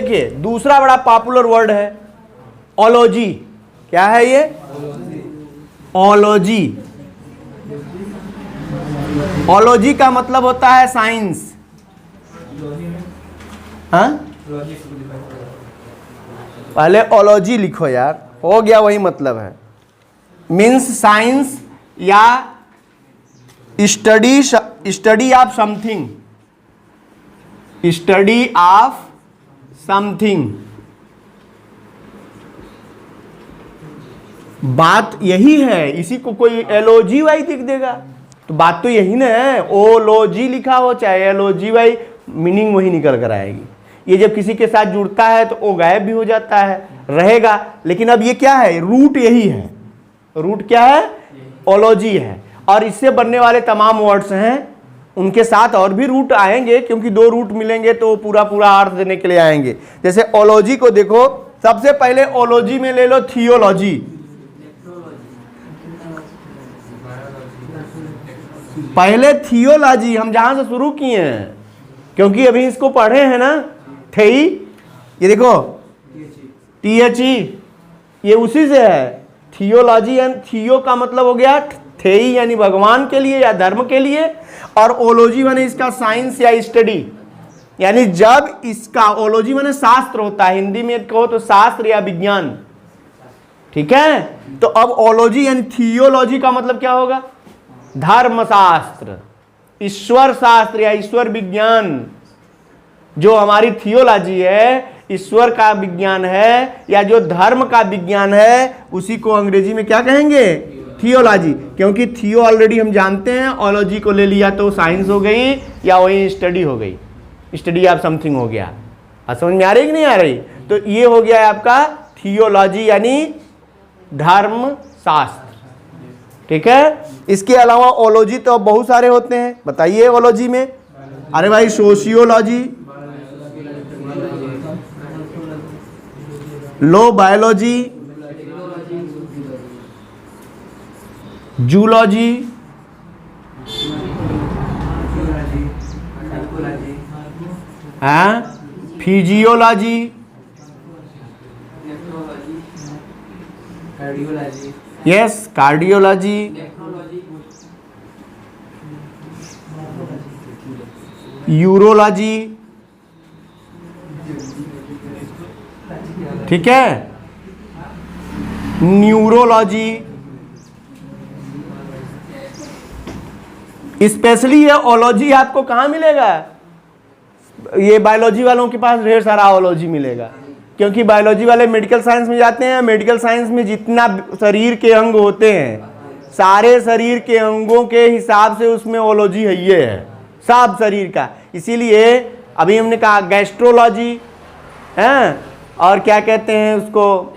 देखिए दूसरा बड़ा पॉपुलर वर्ड है ओलॉजी। क्या है ये? ओलॉजी। ओलॉजी का मतलब होता है साइंस। हाँ, पहले ओलॉजी लिखो यार, हो गया वही मतलब है। मीन्स साइंस या study of something, study of something. बात यही है, इसी को कोई एलओजी वाई लिख देगा तो बात तो यही ना है। ओलॉजी लिखा हो चाहे एलओजी वाई, मीनिंग वही निकल कर आएगी। ये जब किसी के साथ जुड़ता है तो ओ गायब भी हो जाता है, रहेगा। लेकिन अब ये क्या है? रूट यही है। रूट क्या है? ओलॉजी है। और इससे बनने वाले तमाम वर्ड्स हैं, उनके साथ और भी रूट आएंगे, क्योंकि दो रूट मिलेंगे तो पूरा पूरा अर्थ देने के लिए आएंगे। जैसे ओलॉजी को देखो, सबसे पहले ओलॉजी में ले लो थियोलॉजी। पहले थियोलॉजी हम जहां से शुरू किए हैं, क्योंकि अभी इसको पढ़े हैं ना, थेई, ये देखो THE, ये उसी से है। थियोलॉजी एंड थियो का मतलब हो गया थेई यानी भगवान के लिए या धर्म के लिए, और ओलॉजी माने इसका साइंस या स्टडी। यानी जब इसका ओलॉजी माने शास्त्र होता है, हिंदी में कहो तो शास्त्र या विज्ञान, ठीक है। तो अब ओलॉजी यानी थियोलॉजी का मतलब क्या होगा? धर्मशास्त्र, ईश्वर शास्त्र या ईश्वर विज्ञान। जो हमारी थियोलॉजी है, ईश्वर का विज्ञान है या जो धर्म का विज्ञान है, उसी को अंग्रेजी में क्या कहेंगे? थियोलॉजी। क्योंकि थियो ऑलरेडी हम जानते हैं, ओलॉजी को ले लिया तो साइंस हो गई या वही स्टडी हो गई, स्टडी ऑफ समथिंग हो गया। समझ में आ रही कि नहीं आ रही? तो ये हो गया है आपका थियोलॉजी यानी धर्म शास्त्र, ठीक है। इसके अलावा ओलॉजी तो बहुत सारे होते हैं, बताइए ओलॉजी में। अरे भाई सोशियोलॉजी, लो biology, zoology, physiology, yes cardiology, urology, ठीक है, न्यूरोलॉजी। स्पेशली ये ओलॉजी आपको कहाँ मिलेगा? ये बायोलॉजी वालों के पास ढेर सारा ओलॉजी मिलेगा, क्योंकि बायोलॉजी वाले मेडिकल साइंस में जाते हैं। मेडिकल साइंस में जितना शरीर के अंग होते हैं, सारे शरीर के अंगों के हिसाब से उसमें ओलॉजी है, ये है सब शरीर का। इसीलिए अभी हमने कहा गैस्ट्रोलॉजी है, और क्या कहते हैं उसको,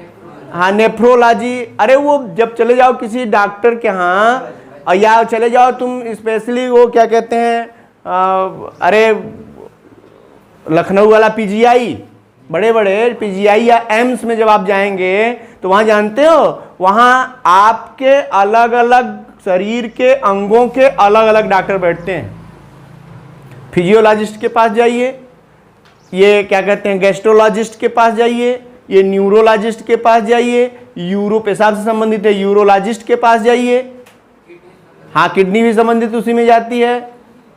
हाँ नेफ्रोलॉजी। अरे वो जब चले जाओ किसी डॉक्टर के यहाँ, और या चले जाओ तुम स्पेशली वो क्या कहते हैं, अरे लखनऊ वाला PGI, बड़े बड़े PGI या एम्स में जब आप जाएंगे तो वहाँ जानते हो, वहाँ आपके अलग अलग शरीर के अंगों के अलग अलग डॉक्टर बैठते हैं। फिजियोलॉजिस्ट के पास जाइए, ये क्या कहते हैं गैस्ट्रोलॉजिस्ट के पास जाइए, ये न्यूरोलॉजिस्ट के पास जाइए, यूरो पेशाब से संबंधित है यूरोलॉजिस्ट के पास जाइए, हाँ किडनी भी संबंधित उसी में जाती है,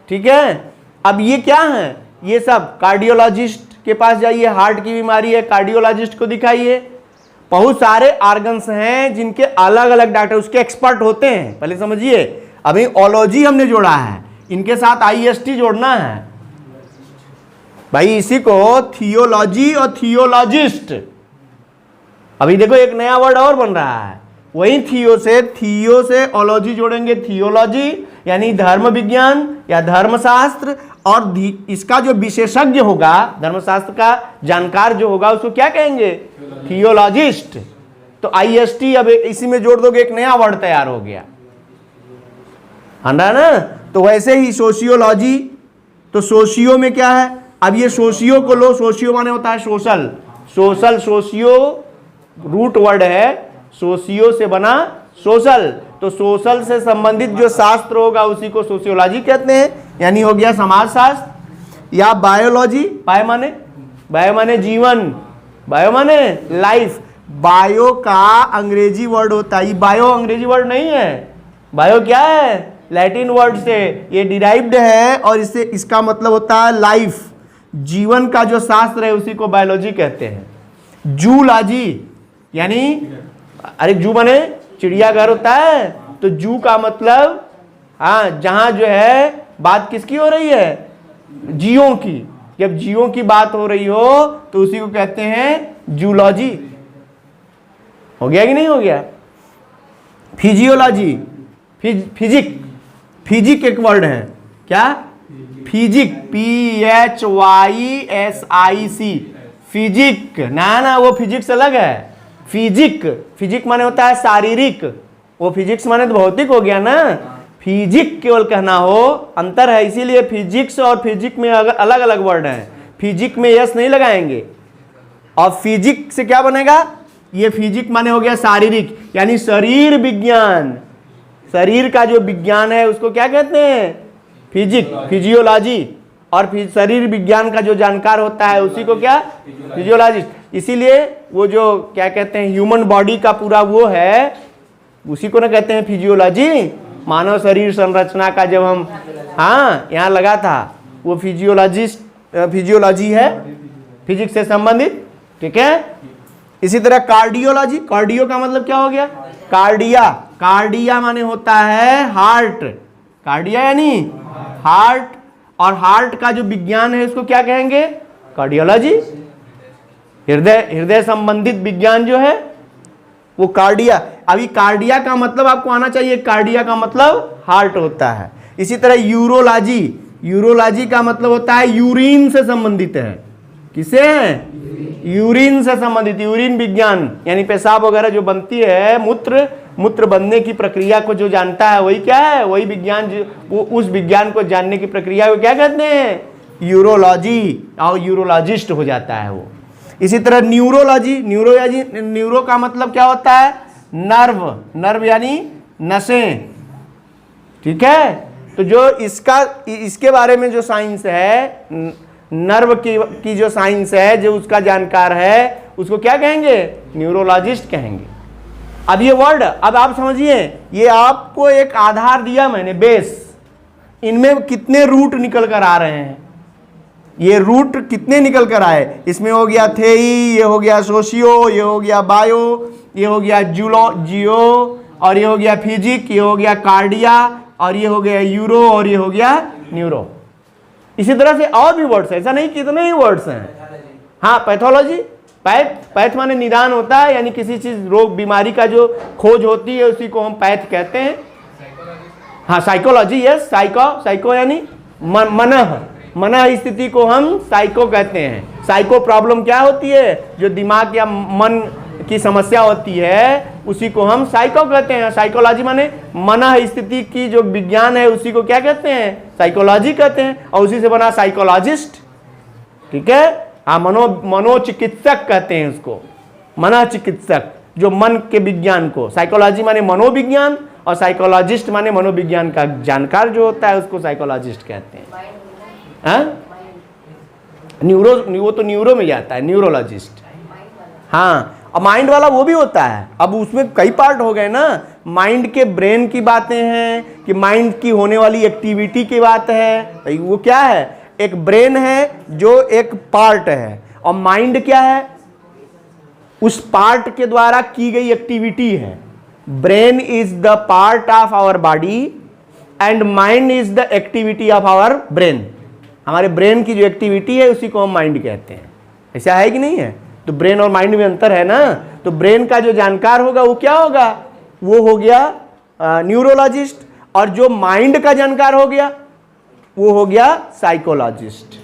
ठीक है। अब ये क्या है? ये सब कार्डियोलॉजिस्ट के पास जाइए, हार्ट की बीमारी है कार्डियोलॉजिस्ट को दिखाइए। बहुत सारे ऑर्गन्स हैं जिनके अलग अलग डॉक्टर उसके एक्सपर्ट होते हैं। पहले समझिए, अभी ओलॉजी हमने जोड़ा है, इनके साथ IST जोड़ना है भाई, इसी को थियोलॉजी और थियोलॉजिस्ट। अभी देखो एक नया वर्ड और बन रहा है, वही थियो से ओलॉजी जोड़ेंगे, थियोलॉजी यानी धर्म विज्ञान या धर्मशास्त्र, और इसका जो विशेषज्ञ होगा, धर्मशास्त्र का जानकार जो होगा, उसको क्या कहेंगे? थियोलॉजिस्ट। तो IST अब इसी में जोड़ दोगे, एक नया वर्ड तैयार हो गया, है ना। तो वैसे ही सोशियोलॉजी, तो सोशियो में क्या है? अब ये सोशियो को लो, सोशियो माने होता है सोशल, सोशियो रूट वर्ड है, सोशियो से बना सोशल। तो सोशल से संबंधित जो शास्त्र होगा उसी को सोशियोलॉजी कहते हैं, यानी हो गया समाजशास्त्र। या बायोलॉजी, बाय माने बायो माने जीवन, बायो माने लाइफ। बायो का अंग्रेजी वर्ड होता है, ये बायो अंग्रेजी वर्ड नहीं है। बायो क्या है? लैटिन वर्ड से ये डिराइव्ड है और इससे इसका मतलब होता है लाइफ, जीवन का जो शास्त्र है उसी को बायोलॉजी कहते हैं। जूलॉजी यानी, अरे जू माने चिड़ियाघर होता है, तो जू का मतलब हाँ जहां जो है बात किसकी हो रही है? जीवों की। जब जीवों की बात हो रही हो तो उसी को कहते हैं जूलॉजी। हो गया कि नहीं हो गया? फिजियोलॉजी, फिजिक, फिजिक एक वर्ड है, क्या? फिजिक, PHYSIC, फिजिक ना वो फिजिक्स अलग है। फिजिक, फिजिक माने होता है शारीरिक, वो फिजिक्स माने तो भौतिक हो गया ना। फिजिक केवल कहना हो, अंतर है, इसीलिए फिजिक्स और फिजिक में अलग अलग वर्ड हैं। फिजिक में यस नहीं लगाएंगे। और फिजिक से क्या बनेगा? ये फिजिक माने हो गया शारीरिक, यानी शरीर विज्ञान, शरीर का जो विज्ञान है उसको क्या कहते हैं? Physic, physiology. और शरीर विज्ञान का जो जानकार होता है उसी को क्या? फिजियोलॉजिस्ट। इसीलिए वो जो क्या कहते हैं ह्यूमन बॉडी का पूरा वो है, उसी को ना कहते हैं फिजियोलॉजी। मानव शरीर संरचना का जब हम यहाँ लगा था, वो फिजियोलॉजी है, फिजिक्स से संबंधित, ठीक है। इसी तरह कार्डियोलॉजी, कार्डियो का मतलब क्या हो गया? कार्डिया, कार्डिया माने होता है हार्ट, कार्डिया यानी हार्ट, और हार्ट का जो विज्ञान है उसको क्या कहेंगे? कार्डियोलॉजी। हृदय संबंधित विज्ञान जो है वो कार्डिया। अभी कार्डिया का मतलब आपको आना चाहिए, कार्डिया का मतलब हार्ट होता है। इसी तरह यूरोलॉजी, यूरोलॉजी का मतलब होता है यूरिन से संबंधित है। किसे? यूरिन से संबंधित, यूरिन विज्ञान, यानी पेशाब वगैरह जो बनती है, मूत्र बनने की प्रक्रिया को जो जानता है वही क्या है? वही विज्ञान, वो उस विज्ञान को जानने की प्रक्रिया को क्या कहते हैं? यूरोलॉजी, और यूरोलॉजिस्ट हो जाता है वो। इसी तरह न्यूरोलॉजी, न्यूरोलॉजी, न्यूरो का मतलब क्या होता है? नर्व, नर्व यानी नसें, ठीक है। तो जो इसके बारे में जो साइंस है, नर्व की जो साइंस है, जो उसका जानकार है, उसको क्या कहेंगे? न्यूरोलॉजिस्ट कहेंगे। अब ये वर्ड, अब आप समझिए, ये आपको एक आधार दिया मैंने, बेस। इनमें कितने रूट निकल कर आ रहे हैं? ये रूट कितने निकल कर आए? इसमें हो गया थेई, ये हो गया सोशियो, ये हो गया बायो, ये हो गया जियो, और ये हो गया फिजिक, ये हो गया कार्डिया, और ये हो गया यूरो, और ये हो गया न्यूरो। इसी तरह से और भी वर्ड्स हैं, ऐसा नहीं कितने ही वर्ड्स हैं। हाँ, पैथोलॉजी, पैथ माने निदान होता है, यानी किसी चीज रोग बीमारी का जो खोज होती है उसी को हम पैथ कहते हैं। हाँ, साइकोलॉजी, यस, साइको यानी मन स्थिति को हम साइको कहते हैं। साइको प्रॉब्लम क्या होती है? जो दिमाग या मन की समस्या होती है उसी को हम साइको कहते हैं। साइकोलॉजी माने मन स्थिति की जो विज्ञान है उसी को क्या कहते हैं? साइकोलॉजी कहते हैं, और उसी से बना साइकोलॉजिस्ट, ठीक है। हाँ, मनोचिकित्सक कहते हैं उसको, मनोचिकित्सक, जो मन के विज्ञान को। साइकोलॉजी माने मनोविज्ञान, और साइकोलॉजिस्ट माने मनोविज्ञान का जानकार जो होता है उसको साइकोलॉजिस्ट कहते हैं। न्यूरो, वो तो न्यूरो में जाता है, न्यूरोलॉजिस्ट। हाँ, अब माइंड वाला वो भी होता है। अब उसमें कई पार्ट हो गए ना, माइंड के ब्रेन की बातें हैं, कि माइंड की होने वाली एक्टिविटी की बात है। वो क्या है? एक ब्रेन है जो एक पार्ट है, और माइंड क्या है? उस पार्ट के द्वारा की गई एक्टिविटी है। Brain is the part of our body and mind is the activity of our brain. हमारे ब्रेन की जो एक्टिविटी है उसी को हम माइंड कहते हैं। ऐसा है कि नहीं है? तो ब्रेन और माइंड में अंतर है ना। तो ब्रेन का जो जानकार होगा वो क्या होगा? वो हो गया न्यूरोलॉजिस्ट, और जो माइंड का जानकार हो गया वो हो गया साइकोलॉजिस्ट।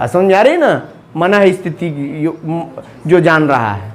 समझ आ रही ना? मन स्थिति जो जान रहा है।